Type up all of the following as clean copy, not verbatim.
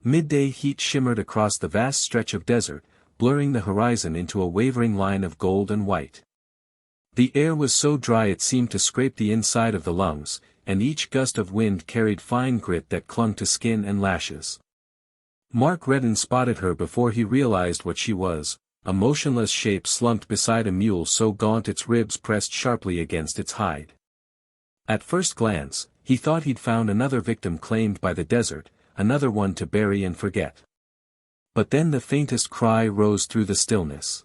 Midday heat shimmered across the vast stretch of desert, blurring the horizon into a wavering line of gold and white. The air was so dry it seemed to scrape the inside of the lungs, and each gust of wind carried fine grit that clung to skin and lashes. Mark Redden spotted her before he realized what she was, a motionless shape slumped beside a mule so gaunt its ribs pressed sharply against its hide. At first glance, he thought he'd found another victim claimed by the desert, another one to bury and forget. But then the faintest cry rose through the stillness.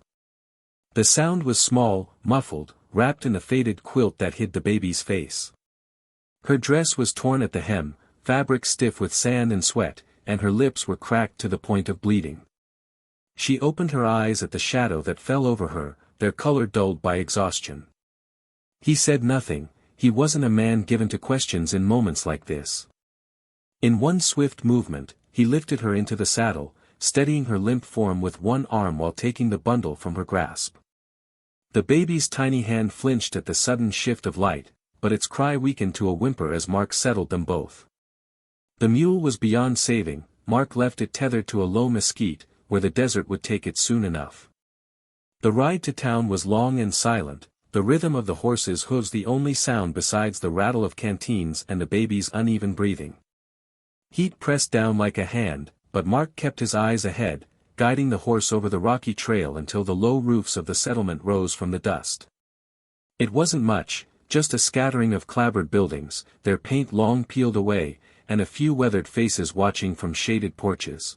The sound was small, muffled, wrapped in a faded quilt that hid the baby's face. Her dress was torn at the hem, fabric stiff with sand and sweat, and her lips were cracked to the point of bleeding. She opened her eyes at the shadow that fell over her, their color dulled by exhaustion. He said nothing. He wasn't a man given to questions in moments like this. In one swift movement, he lifted her into the saddle, steadying her limp form with one arm while taking the bundle from her grasp. The baby's tiny hand flinched at the sudden shift of light, but its cry weakened to a whimper as Mark settled them both. The mule was beyond saving. Mark left it tethered to a low mesquite, where the desert would take it soon enough. The ride to town was long and silent, the rhythm of the horses' hooves the only sound besides the rattle of canteens and the baby's uneven breathing. Heat pressed down like a hand, but Mark kept his eyes ahead, guiding the horse over the rocky trail until the low roofs of the settlement rose from the dust. It wasn't much, just a scattering of clapboard buildings, their paint long peeled away, and a few weathered faces watching from shaded porches.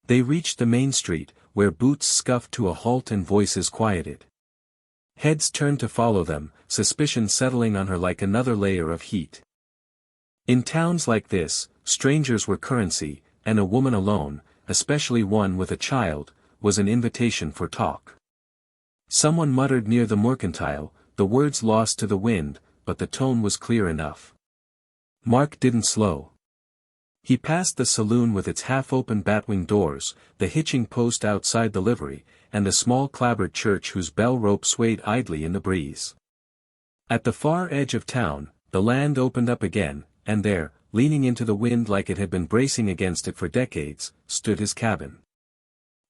They reached the main street, where boots scuffed to a halt and voices quieted. Heads turned to follow them, suspicion settling on her like another layer of heat. In towns like this, strangers were currency, and a woman alone, especially one with a child, was an invitation for talk. Someone muttered near the mercantile, the words lost to the wind, but the tone was clear enough. Mark didn't slow. He passed the saloon with its half-open batwing doors, the hitching post outside the livery, and the small clapboard church whose bell rope swayed idly in the breeze. At the far edge of town, the land opened up again, and there, leaning into the wind like it had been bracing against it for decades, stood his cabin.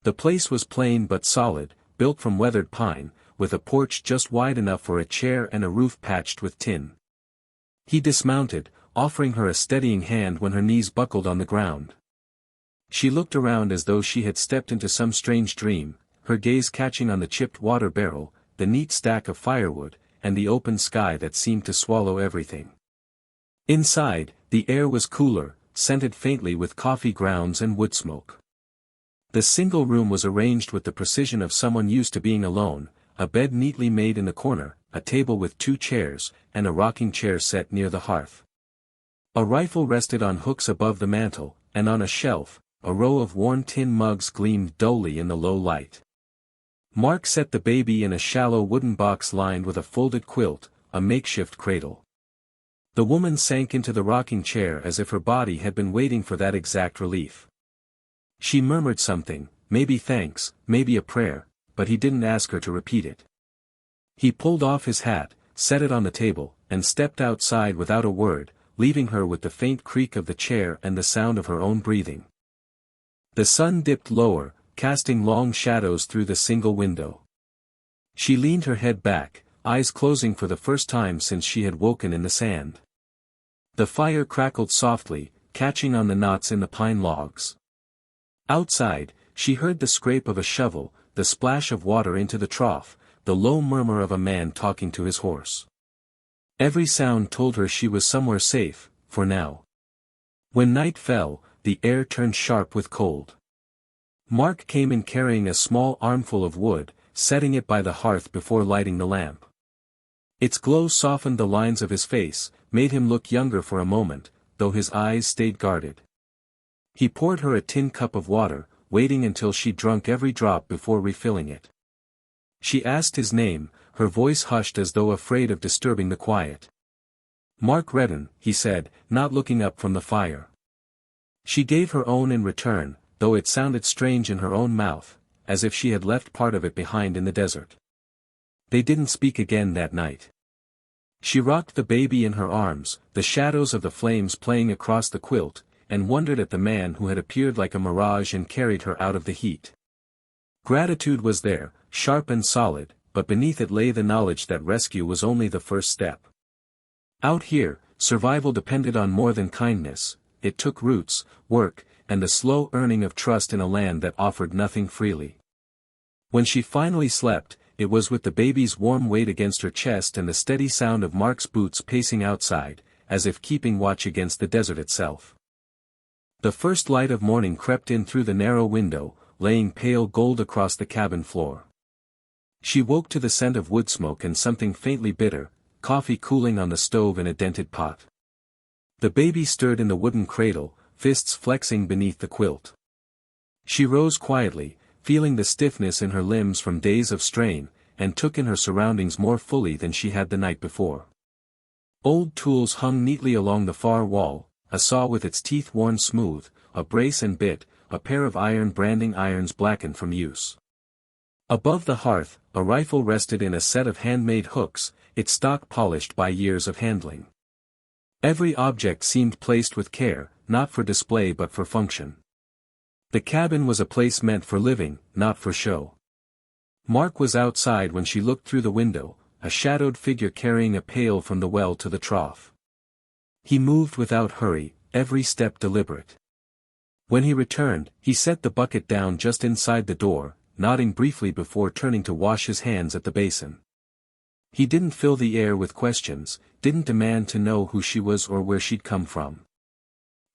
The place was plain but solid, built from weathered pine, with a porch just wide enough for a chair and a roof patched with tin. He dismounted, offering her a steadying hand when her knees buckled on the ground. She looked around as though she had stepped into some strange dream, her gaze catching on the chipped water barrel, the neat stack of firewood, and the open sky that seemed to swallow everything. Inside, the air was cooler, scented faintly with coffee grounds and wood smoke. The single room was arranged with the precision of someone used to being alone, a bed neatly made in the corner, a table with 2 chairs, and a rocking chair set near the hearth. A rifle rested on hooks above the mantel, and on a shelf, a row of worn tin mugs gleamed dully in the low light. Mark set the baby in a shallow wooden box lined with a folded quilt, a makeshift cradle. The woman sank into the rocking chair as if her body had been waiting for that exact relief. She murmured something, maybe thanks, maybe a prayer, but he didn't ask her to repeat it. He pulled off his hat, set it on the table, and stepped outside without a word, leaving her with the faint creak of the chair and the sound of her own breathing. The sun dipped lower, casting long shadows through the single window. She leaned her head back, eyes closing for the first time since she had woken in the sand. The fire crackled softly, catching on the knots in the pine logs. Outside, she heard the scrape of a shovel, the splash of water into the trough, the low murmur of a man talking to his horse. Every sound told her she was somewhere safe, for now. When night fell, the air turned sharp with cold. Mark came in carrying a small armful of wood, setting it by the hearth before lighting the lamp. Its glow softened the lines of his face, made him look younger for a moment, though his eyes stayed guarded. He poured her a tin cup of water, waiting until she'd drunk every drop before refilling it. She asked his name, her voice hushed as though afraid of disturbing the quiet. "Mark Redden," he said, not looking up from the fire. She gave her own in return, though it sounded strange in her own mouth, as if she had left part of it behind in the desert. They didn't speak again that night. She rocked the baby in her arms, the shadows of the flames playing across the quilt, and wondered at the man who had appeared like a mirage and carried her out of the heat. Gratitude was there, sharp and solid, but beneath it lay the knowledge that rescue was only the first step. Out here, survival depended on more than kindness. It took roots, work, and the slow earning of trust in a land that offered nothing freely. When she finally slept, it was with the baby's warm weight against her chest and the steady sound of Mark's boots pacing outside, as if keeping watch against the desert itself. The first light of morning crept in through the narrow window, laying pale gold across the cabin floor. She woke to the scent of wood smoke and something faintly bitter, coffee cooling on the stove in a dented pot. The baby stirred in the wooden cradle, fists flexing beneath the quilt. She rose quietly, feeling the stiffness in her limbs from days of strain, and took in her surroundings more fully than she had the night before. Old tools hung neatly along the far wall, a saw with its teeth worn smooth, a brace and bit, a pair of iron branding irons blackened from use. Above the hearth, a rifle rested in a set of handmade hooks, its stock polished by years of handling. Every object seemed placed with care, not for display but for function. The cabin was a place meant for living, not for show. Mark was outside when she looked through the window, a shadowed figure carrying a pail from the well to the trough. He moved without hurry, every step deliberate. When he returned, he set the bucket down just inside the door, nodding briefly before turning to wash his hands at the basin. He didn't fill the air with questions, didn't demand to know who she was or where she'd come from.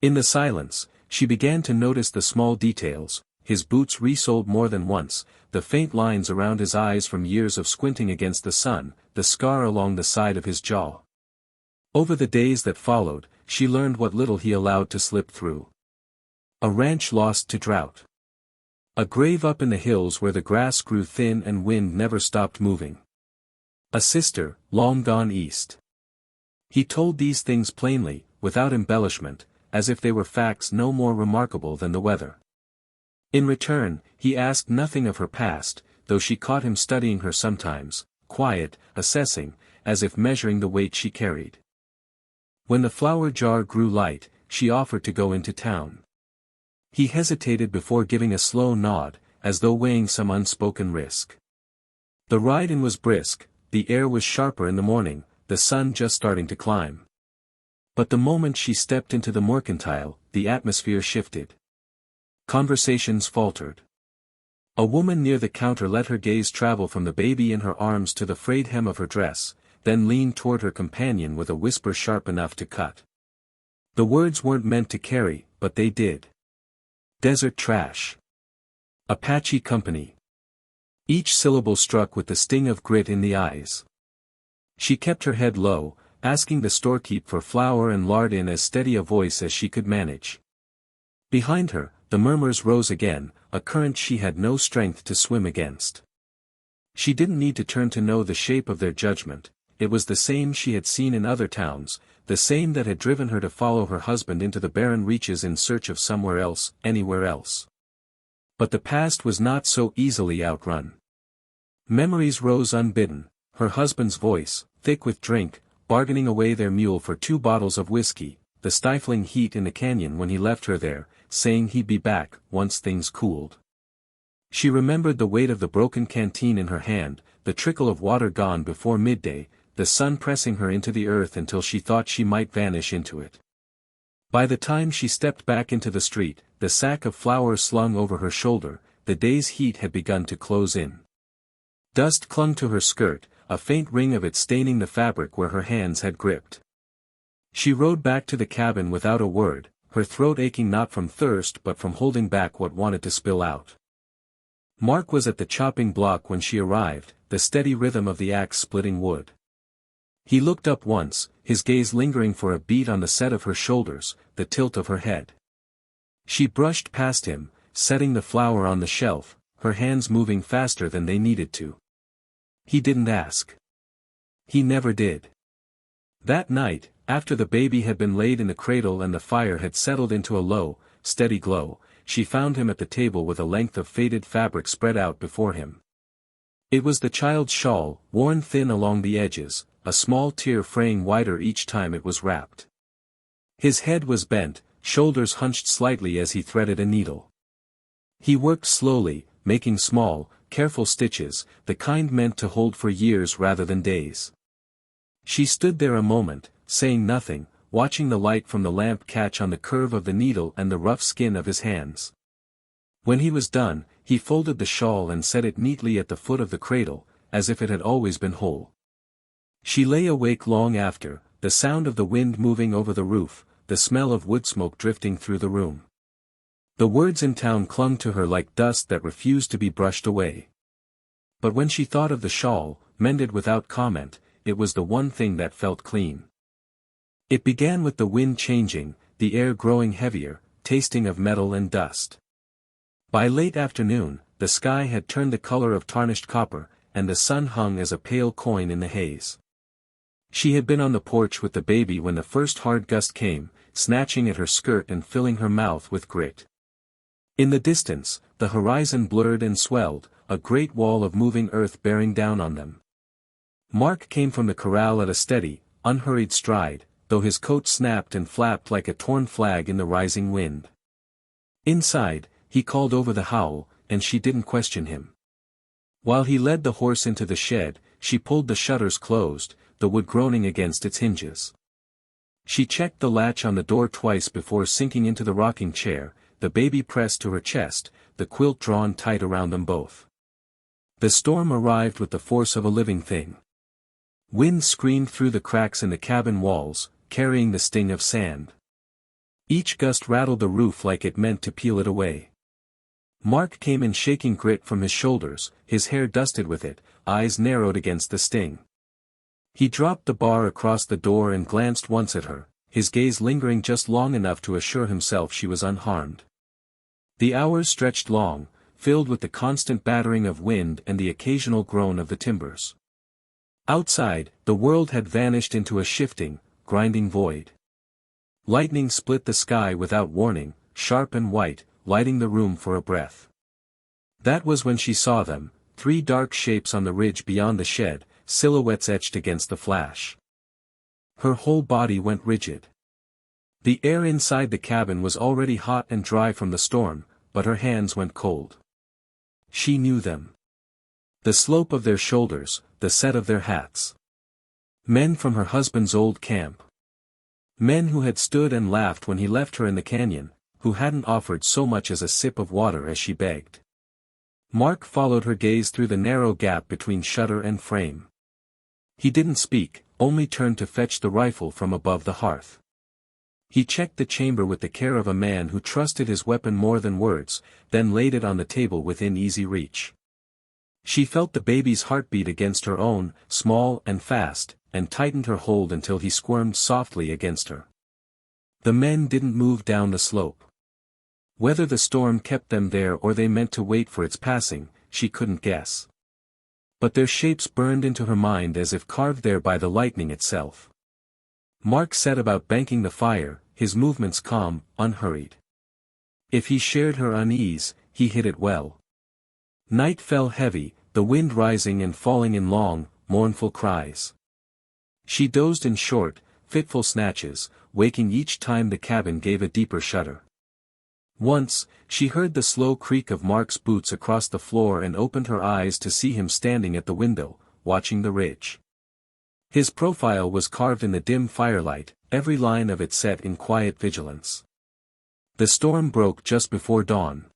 In the silence, she began to notice the small details, his boots resoled more than once, the faint lines around his eyes from years of squinting against the sun, the scar along the side of his jaw. Over the days that followed, she learned what little he allowed to slip through. A ranch lost to drought. A grave up in the hills where the grass grew thin and wind never stopped moving. A sister, long gone east. He told these things plainly, without embellishment, as if they were facts no more remarkable than the weather. In return, he asked nothing of her past, though she caught him studying her sometimes, quiet, assessing, as if measuring the weight she carried. When the flour jar grew light, she offered to go into town. He hesitated before giving a slow nod, as though weighing some unspoken risk. The ride-in was brisk, the air was sharper in the morning, the sun just starting to climb. But the moment she stepped into the mercantile, the atmosphere shifted. Conversations faltered. A woman near the counter let her gaze travel from the baby in her arms to the frayed hem of her dress, then leaned toward her companion with a whisper sharp enough to cut. The words weren't meant to carry, but they did. Desert trash. Apache company. Each syllable struck with the sting of grit in the eyes. She kept her head low, asking the storekeep for flour and lard in as steady a voice as she could manage. Behind her, the murmurs rose again, a current she had no strength to swim against. She didn't need to turn to know the shape of their judgment, it was the same she had seen in other towns, the same that had driven her to follow her husband into the barren reaches in search of somewhere else, anywhere else. But the past was not so easily outrun. Memories rose unbidden, her husband's voice, thick with drink, bargaining away their mule for 2 bottles of whiskey, the stifling heat in the canyon when he left her there, saying he'd be back, once things cooled. She remembered the weight of the broken canteen in her hand, the trickle of water gone before midday, the sun pressing her into the earth until she thought she might vanish into it. By the time she stepped back into the street, the sack of flour slung over her shoulder, the day's heat had begun to close in. Dust clung to her skirt, a faint ring of it staining the fabric where her hands had gripped. She rode back to the cabin without a word, her throat aching not from thirst but from holding back what wanted to spill out. Mark was at the chopping block when she arrived, the steady rhythm of the axe splitting wood. He looked up once, his gaze lingering for a beat on the set of her shoulders, the tilt of her head. She brushed past him, setting the flour on the shelf, her hands moving faster than they needed to. He didn't ask. He never did. That night, after the baby had been laid in the cradle and the fire had settled into a low, steady glow, she found him at the table with a length of faded fabric spread out before him. It was the child's shawl, worn thin along the edges, a small tear fraying wider each time it was wrapped. His head was bent, shoulders hunched slightly as he threaded a needle. He worked slowly, making small, careful stitches, the kind meant to hold for years rather than days. She stood there a moment, saying nothing, watching the light from the lamp catch on the curve of the needle and the rough skin of his hands. When he was done, he folded the shawl and set it neatly at the foot of the cradle, as if it had always been whole. She lay awake long after, the sound of the wind moving over the roof, the smell of wood smoke drifting through the room. The words in town clung to her like dust that refused to be brushed away. But when she thought of the shawl, mended without comment, it was the one thing that felt clean. It began with the wind changing, the air growing heavier, tasting of metal and dust. By late afternoon, the sky had turned the color of tarnished copper, and the sun hung as a pale coin in the haze. She had been on the porch with the baby when the first hard gust came, snatching at her skirt and filling her mouth with grit. In the distance, the horizon blurred and swelled, a great wall of moving earth bearing down on them. Mark came from the corral at a steady, unhurried stride, though his coat snapped and flapped like a torn flag in the rising wind. Inside, he called over the howl, and she didn't question him. While he led the horse into the shed, she pulled the shutters closed, the wood groaning against its hinges. She checked the latch on the door twice before sinking into the rocking chair, the baby pressed to her chest, the quilt drawn tight around them both. The storm arrived with the force of a living thing. Wind screamed through the cracks in the cabin walls, carrying the sting of sand. Each gust rattled the roof like it meant to peel it away. Mark came in shaking grit from his shoulders, his hair dusted with it, eyes narrowed against the sting. He dropped the bar across the door and glanced once at her, his gaze lingering just long enough to assure himself she was unharmed. The hours stretched long, filled with the constant battering of wind and the occasional groan of the timbers. Outside, the world had vanished into a shifting, grinding void. Lightning split the sky without warning, sharp and white, lighting the room for a breath. That was when she saw them, three dark shapes on the ridge beyond the shed, silhouettes etched against the flash. Her whole body went rigid. The air inside the cabin was already hot and dry from the storm, but her hands went cold. She knew them. The slope of their shoulders, the set of their hats. Men from her husband's old camp. Men who had stood and laughed when he left her in the canyon, who hadn't offered so much as a sip of water as she begged. Mark followed her gaze through the narrow gap between shutter and frame. He didn't speak, only turned to fetch the rifle from above the hearth. He checked the chamber with the care of a man who trusted his weapon more than words, then laid it on the table within easy reach. She felt the baby's heartbeat against her own, small and fast, and tightened her hold until he squirmed softly against her. The men didn't move down the slope. Whether the storm kept them there or they meant to wait for its passing, she couldn't guess. But their shapes burned into her mind as if carved there by the lightning itself. Mark set about banking the fire, his movements calm, unhurried. If he shared her unease, he hid it well. Night fell heavy, the wind rising and falling in long, mournful cries. She dozed in short, fitful snatches, waking each time the cabin gave a deeper shudder. Once, she heard the slow creak of Mark's boots across the floor and opened her eyes to see him standing at the window, watching the ridge. His profile was carved in the dim firelight, every line of it set in quiet vigilance. The storm broke just before dawn.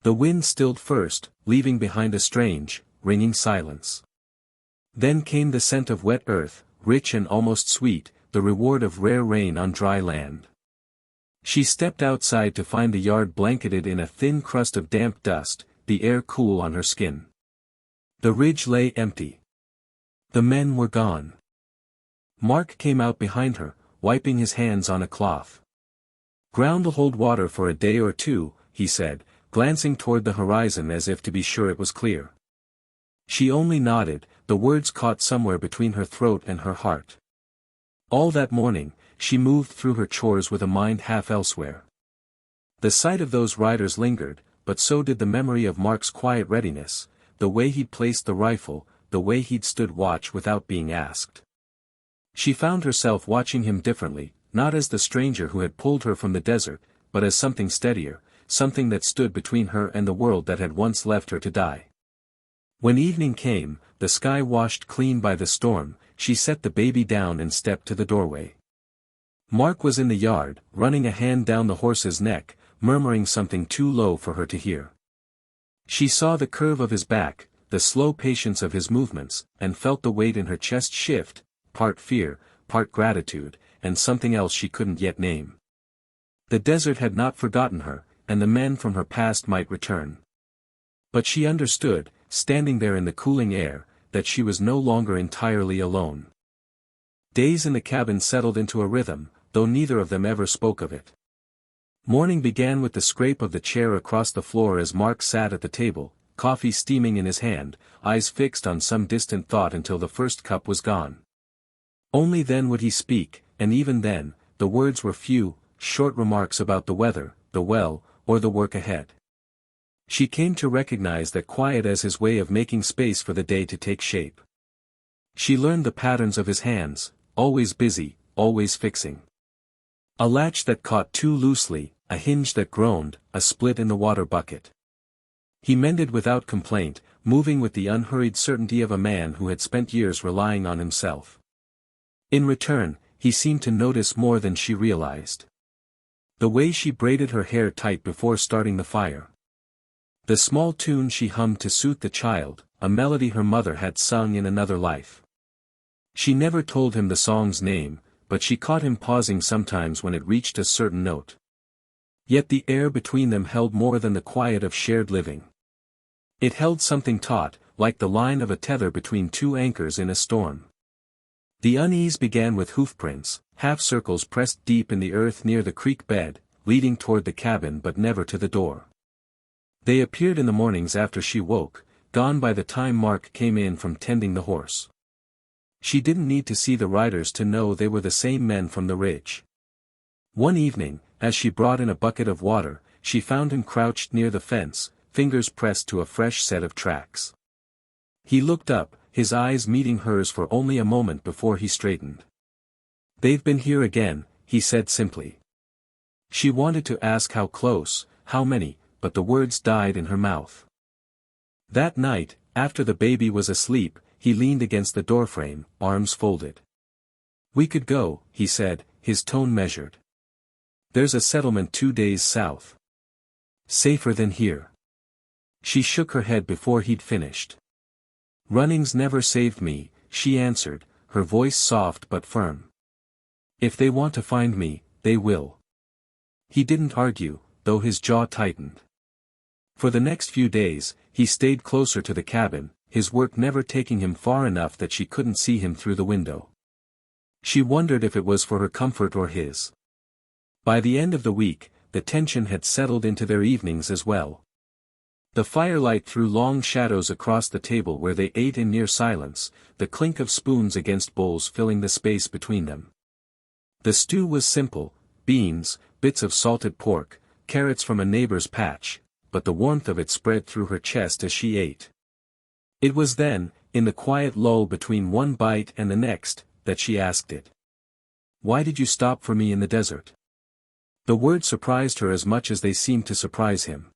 The wind stilled first, leaving behind a strange, ringing silence. Then came the scent of wet earth, rich and almost sweet, the reward of rare rain on dry land. She stepped outside to find the yard blanketed in a thin crust of damp dust, the air cool on her skin. The ridge lay empty. The men were gone. Mark came out behind her, wiping his hands on a cloth. "Ground'll hold water for a day or two," he said, glancing toward the horizon as if to be sure it was clear. She only nodded, the words caught somewhere between her throat and her heart. All that morning, she moved through her chores with a mind half elsewhere. The sight of those riders lingered, but so did the memory of Mark's quiet readiness, the way he'd placed the rifle, the way he'd stood watch without being asked. She found herself watching him differently, not as the stranger who had pulled her from the desert, but as something steadier, something that stood between her and the world that had once left her to die. When evening came, the sky washed clean by the storm, she set the baby down and stepped to the doorway. Mark was in the yard, running a hand down the horse's neck, murmuring something too low for her to hear. She saw the curve of his back, the slow patience of his movements, and felt the weight in her chest shift, part fear, part gratitude, and something else she couldn't yet name. The desert had not forgotten her, and the men from her past might return. But she understood, standing there in the cooling air, that she was no longer entirely alone. Days in the cabin settled into a rhythm, though neither of them ever spoke of it. Morning began with the scrape of the chair across the floor as Mark sat at the table, coffee steaming in his hand, eyes fixed on some distant thought until the first cup was gone. Only then would he speak, and even then, the words were few, short remarks about the weather, the well, or the work ahead. She came to recognize that quiet as his way of making space for the day to take shape. She learned the patterns of his hands, always busy, always fixing. A latch that caught too loosely, a hinge that groaned, a split in the water bucket. He mended without complaint, moving with the unhurried certainty of a man who had spent years relying on himself. In return, he seemed to notice more than she realized. The way she braided her hair tight before starting the fire. The small tune she hummed to suit the child, a melody her mother had sung in another life. She never told him the song's name, but she caught him pausing sometimes when it reached a certain note. Yet the air between them held more than the quiet of shared living. It held something taut, like the line of a tether between two anchors in a storm. The unease began with hoofprints, half-circles pressed deep in the earth near the creek bed, leading toward the cabin but never to the door. They appeared in the mornings after she woke, gone by the time Mark came in from tending the horse. She didn't need to see the riders to know they were the same men from the ridge. One evening, as she brought in a bucket of water, she found him crouched near the fence, fingers pressed to a fresh set of tracks. He looked up, his eyes meeting hers for only a moment before he straightened. "They've been here again," he said simply. She wanted to ask how close, how many, but the words died in her mouth. That night, after the baby was asleep, he leaned against the doorframe, arms folded. "We could go," he said, his tone measured. "There's a settlement 2 days south. Safer than here." She shook her head before he'd finished. "Running's never saved me," she answered, her voice soft but firm. "If they want to find me, they will." He didn't argue, though his jaw tightened. For the next few days, he stayed closer to the cabin, his work never taking him far enough that she couldn't see him through the window. She wondered if it was for her comfort or his. By the end of the week, the tension had settled into their evenings as well. The firelight threw long shadows across the table where they ate in near silence, the clink of spoons against bowls filling the space between them. The stew was simple, beans, bits of salted pork, carrots from a neighbor's patch, but the warmth of it spread through her chest as she ate. It was then, in the quiet lull between one bite and the next, that she asked it. "Why did you stop for me in the desert?" The words surprised her as much as they seemed to surprise him.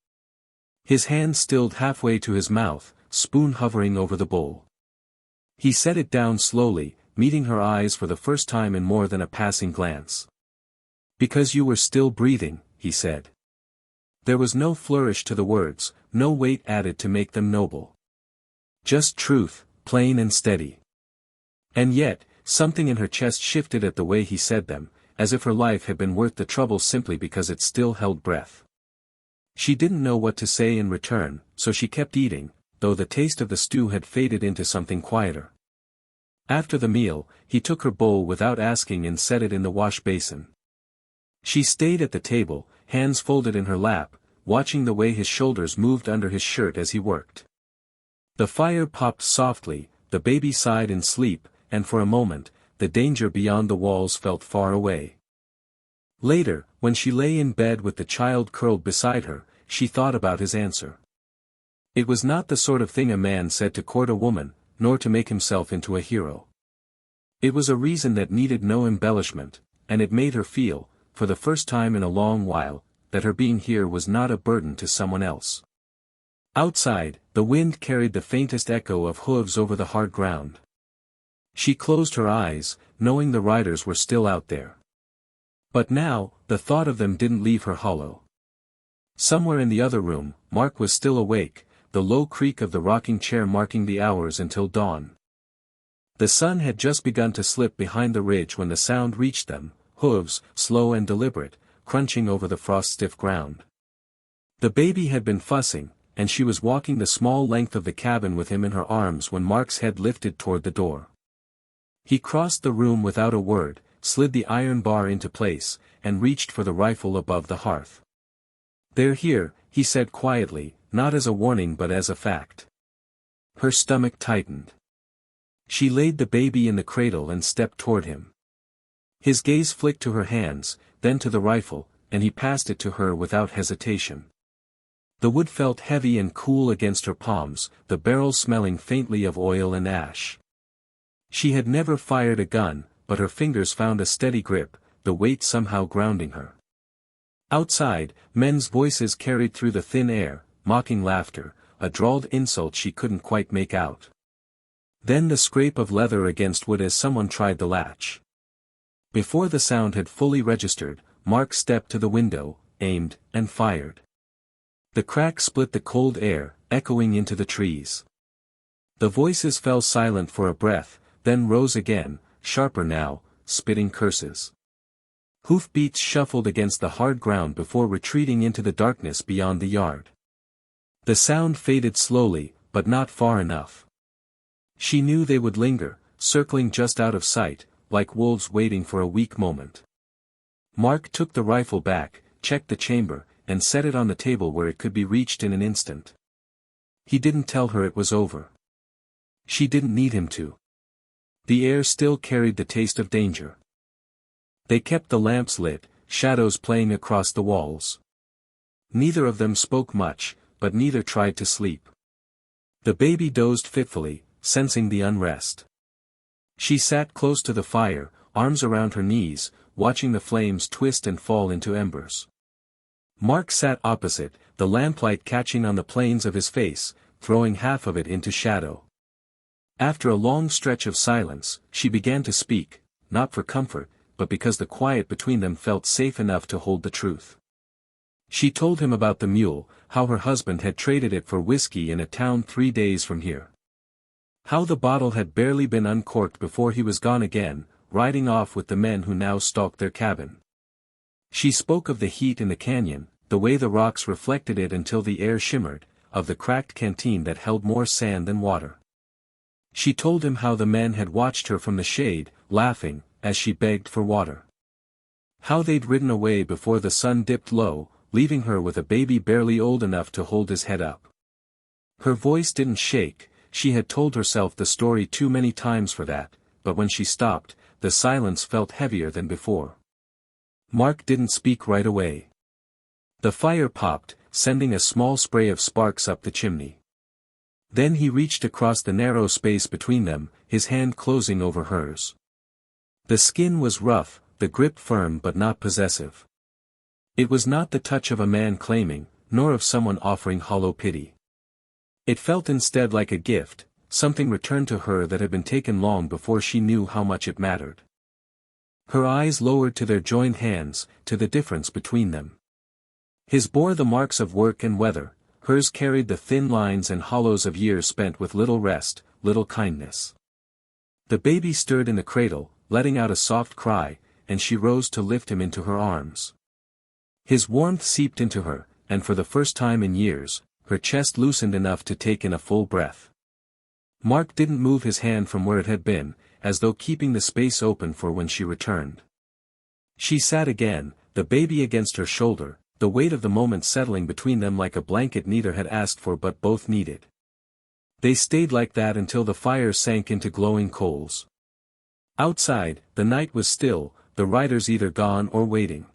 His hand stilled halfway to his mouth, spoon hovering over the bowl. He set it down slowly, meeting her eyes for the first time in more than a passing glance. "Because you were still breathing," he said. There was no flourish to the words, no weight added to make them noble. Just truth, plain and steady. And yet, something in her chest shifted at the way he said them, as if her life had been worth the trouble simply because it still held breath. She didn't know what to say in return, so she kept eating, though the taste of the stew had faded into something quieter. After the meal, he took her bowl without asking and set it in the wash basin. She stayed at the table, hands folded in her lap, watching the way his shoulders moved under his shirt as he worked. The fire popped softly, the baby sighed in sleep, and for a moment, the danger beyond the walls felt far away. Later, when she lay in bed with the child curled beside her, she thought about his answer. It was not the sort of thing a man said to court a woman, nor to make himself into a hero. It was a reason that needed no embellishment, and it made her feel, for the first time in a long while, that her being here was not a burden to someone else. Outside, the wind carried the faintest echo of hooves over the hard ground. She closed her eyes, knowing the riders were still out there. But now, the thought of them didn't leave her hollow. Somewhere in the other room, Mark was still awake, the low creak of the rocking chair marking the hours until dawn. The sun had just begun to slip behind the ridge when the sound reached them, hooves, slow and deliberate, crunching over the frost-stiff ground. The baby had been fussing, and she was walking the small length of the cabin with him in her arms when Mark's head lifted toward the door. He crossed the room without a word, slid the iron bar into place, and reached for the rifle above the hearth. "They're here," he said quietly, not as a warning but as a fact. Her stomach tightened. She laid the baby in the cradle and stepped toward him. His gaze flicked to her hands, then to the rifle, and he passed it to her without hesitation. The wood felt heavy and cool against her palms, the barrel smelling faintly of oil and ash. She had never fired a gun, but her fingers found a steady grip, the weight somehow grounding her. Outside, men's voices carried through the thin air, mocking laughter, a drawled insult she couldn't quite make out. Then the scrape of leather against wood as someone tried the latch. Before the sound had fully registered, Mark stepped to the window, aimed, and fired. The crack split the cold air, echoing into the trees. The voices fell silent for a breath, then rose again, sharper now, spitting curses. Hoofbeats shuffled against the hard ground before retreating into the darkness beyond the yard. The sound faded slowly, but not far enough. She knew they would linger, circling just out of sight, like wolves waiting for a weak moment. Mark took the rifle back, checked the chamber, and set it on the table where it could be reached in an instant. He didn't tell her it was over. She didn't need him to. The air still carried the taste of danger. They kept the lamps lit, shadows playing across the walls. Neither of them spoke much, but neither tried to sleep. The baby dozed fitfully, sensing the unrest. She sat close to the fire, arms around her knees, watching the flames twist and fall into embers. Mark sat opposite, the lamplight catching on the planes of his face, throwing half of it into shadow. After a long stretch of silence, she began to speak, not for comfort, but because the quiet between them felt safe enough to hold the truth. She told him about the mule, how her husband had traded it for whiskey in a town 3 days from here. How the bottle had barely been uncorked before he was gone again, riding off with the men who now stalked their cabin. She spoke of the heat in the canyon, the way the rocks reflected it until the air shimmered, of the cracked canteen that held more sand than water. She told him how the men had watched her from the shade, laughing, as she begged for water. How they'd ridden away before the sun dipped low, leaving her with a baby barely old enough to hold his head up. Her voice didn't shake, she had told herself the story too many times for that, but when she stopped, the silence felt heavier than before. Mark didn't speak right away. The fire popped, sending a small spray of sparks up the chimney. Then he reached across the narrow space between them, his hand closing over hers. The skin was rough, the grip firm but not possessive. It was not the touch of a man claiming, nor of someone offering hollow pity. It felt instead like a gift, something returned to her that had been taken long before she knew how much it mattered. Her eyes lowered to their joined hands, to the difference between them. His bore the marks of work and weather, hers carried the thin lines and hollows of years spent with little rest, little kindness. The baby stirred in the cradle, letting out a soft cry, and she rose to lift him into her arms. His warmth seeped into her, and for the first time in years, her chest loosened enough to take in a full breath. Mark didn't move his hand from where it had been, as though keeping the space open for when she returned. She sat again, the baby against her shoulder, the weight of the moment settling between them like a blanket neither had asked for but both needed. They stayed like that until the fire sank into glowing coals. Outside, the night was still, the riders either gone or waiting.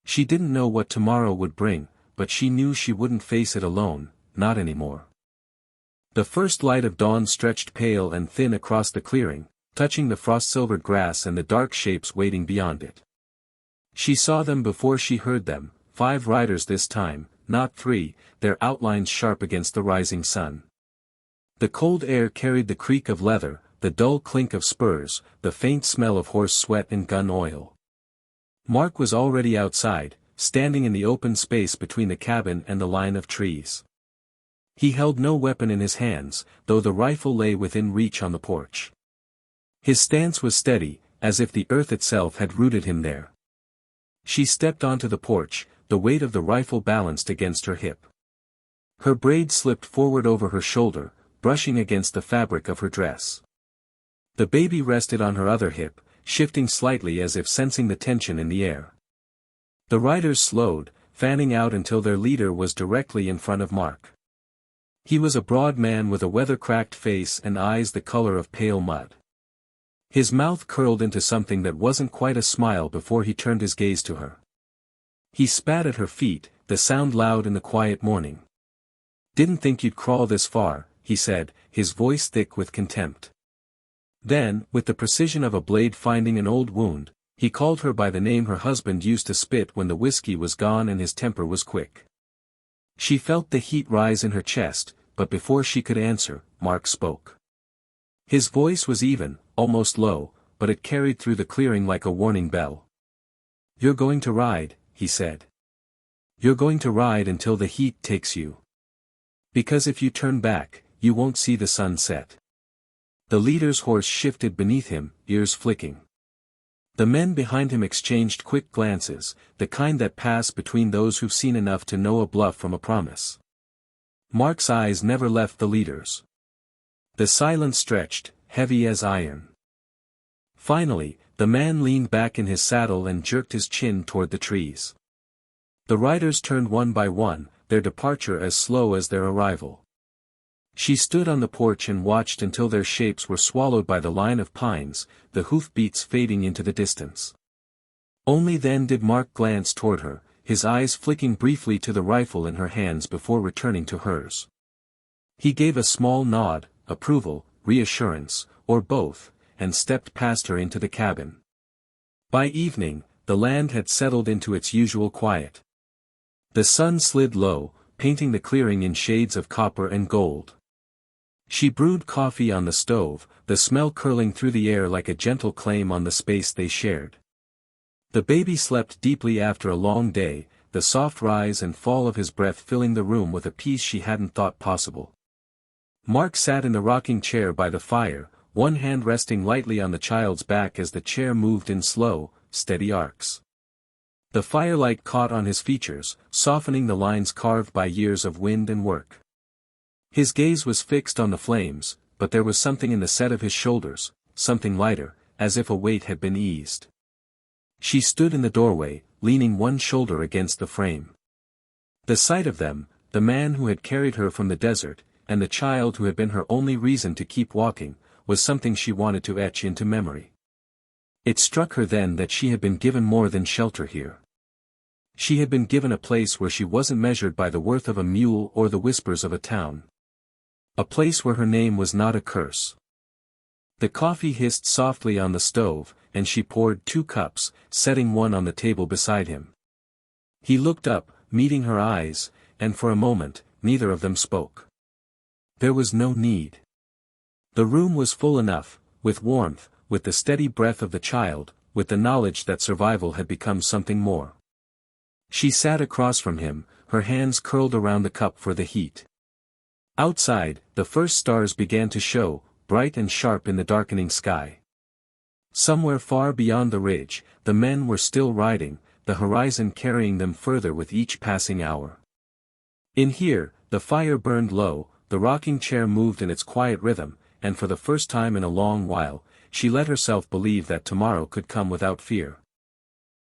She didn't know what tomorrow would bring, but she knew she wouldn't face it alone, not anymore. The first light of dawn stretched pale and thin across the clearing, touching the frost-silvered grass and the dark shapes waiting beyond it. She saw them before she heard them, 5 riders this time, not 3, their outlines sharp against the rising sun. The cold air carried the creak of leather, the dull clink of spurs, the faint smell of horse sweat and gun oil. Mark was already outside, standing in the open space between the cabin and the line of trees. He held no weapon in his hands, though the rifle lay within reach on the porch. His stance was steady, as if the earth itself had rooted him there. She stepped onto the porch, the weight of the rifle balanced against her hip. Her braid slipped forward over her shoulder, brushing against the fabric of her dress. The baby rested on her other hip, shifting slightly as if sensing the tension in the air. The riders slowed, fanning out until their leader was directly in front of Mark. He was a broad man with a weather-cracked face and eyes the color of pale mud. His mouth curled into something that wasn't quite a smile before he turned his gaze to her. He spat at her feet, the sound loud in the quiet morning. "Didn't think you'd crawl this far," he said, his voice thick with contempt. Then, with the precision of a blade finding an old wound, he called her by the name her husband used to spit when the whiskey was gone and his temper was quick. She felt the heat rise in her chest, but before she could answer, Mark spoke. His voice was even, almost low, but it carried through the clearing like a warning bell. "You're going to ride," he said. "You're going to ride until the heat takes you. Because if you turn back, you won't see the sun set." The leader's horse shifted beneath him, ears flicking. The men behind him exchanged quick glances, the kind that pass between those who've seen enough to know a bluff from a promise. Mark's eyes never left the leader's. The silence stretched, heavy as iron. Finally, the man leaned back in his saddle and jerked his chin toward the trees. The riders turned one by one, their departure as slow as their arrival. She stood on the porch and watched until their shapes were swallowed by the line of pines, the hoofbeats fading into the distance. Only then did Mark glance toward her, his eyes flicking briefly to the rifle in her hands before returning to hers. He gave a small nod, approval, reassurance, or both, and stepped past her into the cabin. By evening, the land had settled into its usual quiet. The sun slid low, painting the clearing in shades of copper and gold. She brewed coffee on the stove, the smell curling through the air like a gentle claim on the space they shared. The baby slept deeply after a long day, the soft rise and fall of his breath filling the room with a peace she hadn't thought possible. Mark sat in the rocking chair by the fire, one hand resting lightly on the child's back as the chair moved in slow, steady arcs. The firelight caught on his features, softening the lines carved by years of wind and work. His gaze was fixed on the flames, but there was something in the set of his shoulders, something lighter, as if a weight had been eased. She stood in the doorway, leaning one shoulder against the frame. The sight of them, the man who had carried her from the desert, and the child who had been her only reason to keep walking, was something she wanted to etch into memory. It struck her then that she had been given more than shelter here. She had been given a place where she wasn't measured by the worth of a mule or the whispers of a town. A place where her name was not a curse. The coffee hissed softly on the stove, and she poured 2 cups, setting one on the table beside him. He looked up, meeting her eyes, and for a moment, neither of them spoke. There was no need. The room was full enough, with warmth, with the steady breath of the child, with the knowledge that survival had become something more. She sat across from him, her hands curled around the cup for the heat. Outside, the first stars began to show, bright and sharp in the darkening sky. Somewhere far beyond the ridge, the men were still riding, the horizon carrying them further with each passing hour. In here, the fire burned low, the rocking chair moved in its quiet rhythm, and for the first time in a long while, she let herself believe that tomorrow could come without fear.